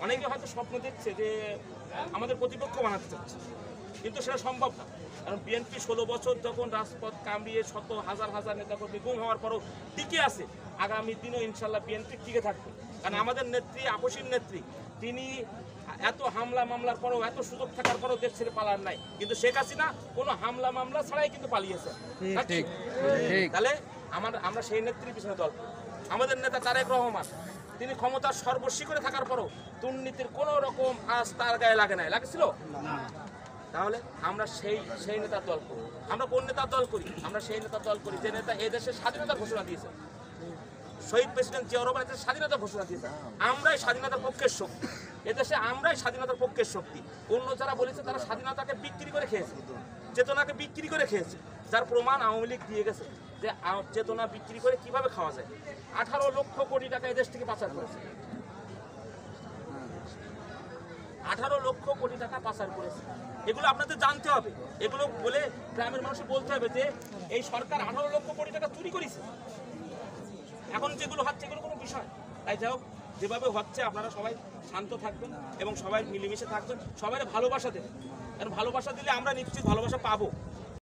অনেকে হয়তো স্বপ্ন দেখছে যে আমাদের প্রতিপক্ষ বানাতে চাচ্ছে, কিন্তু সেটা সম্ভব না। কারণ বিএনপি 16 বছর যখন রাজপথ কামড়িয়ে শত হাজার হাজার নেতাকর্মী গুম হওয়ার পরও টিকে আছে, আগামী দিনও ইনশাল্লাহ বিএনপি টিকে থাকবে। কারণ আমাদের নেত্রী, আপসীর নেত্রী, তিনি এত হামলা মামলার পরও, এত সুযোগ থাকার পরও দেশ ছেড়ে পালার নাই। কিন্তু শেখ হাসিনা কোনো হামলা মামলা ছাড়াই কিন্তু পালিয়েছে। তাহলে আমরা সেই নেত্রীর পিছনে দল। আমাদের নেতা তারেক রহমান, তিনি ক্ষমতার সর্বশিখরে থাকার পরও দুর্নীতির কোনো রকম আঁচ তার গায়ে লাগে নাই, লাগছিল? তাহলে আমরা সেই নেতার দল করি। আমরা কোন নেতার দল করি? আমরা সেই নেতার দল করি যে নেতা এই দেশের স্বাধীনতার ঘোষণা দিয়েছে। শহীদ প্রেসিডেন্ট জিয়া রহমান এদেশের স্বাধীনতার ঘোষণা দিয়েছে। আমরাই স্বাধীনতার পক্ষের শক্তি, এদেশে আমরাই স্বাধীনতার পক্ষের শক্তি। অন্য যারা বলেছে তারা স্বাধীনতাকে বিক্রি করে খেয়েছে, চেতনাকে বিক্রি করে খেয়েছে। যার প্রমাণ আওয়ামী লীগ দিয়ে গেছে যে চেতনা বিক্রি করে কিভাবে খাওয়া যায়। 18 লক্ষ কোটি টাকা এদেশ থেকে পাচার করেছে, 18 লক্ষ কোটি টাকা পাচার করেছে। এগুলো আপনাদের জানতে হবে। এগুলো বলে গ্রামের মানুষকে বলতে হবে যে এই সরকার 18 লক্ষ কোটি টাকা চুরি করেছে। এখন যেগুলো হচ্ছে এগুলো কোনো বিষয়। তাই যাই হোক, যেভাবে হচ্ছে আপনারা সবাই শান্ত থাকবেন এবং সবাই মিলেমিশে থাকবেন, সবাই ভালোবাসা দেবেন। কারণ ভালোবাসা দিলে আমরা নিশ্চিত ভালোবাসা পাবো।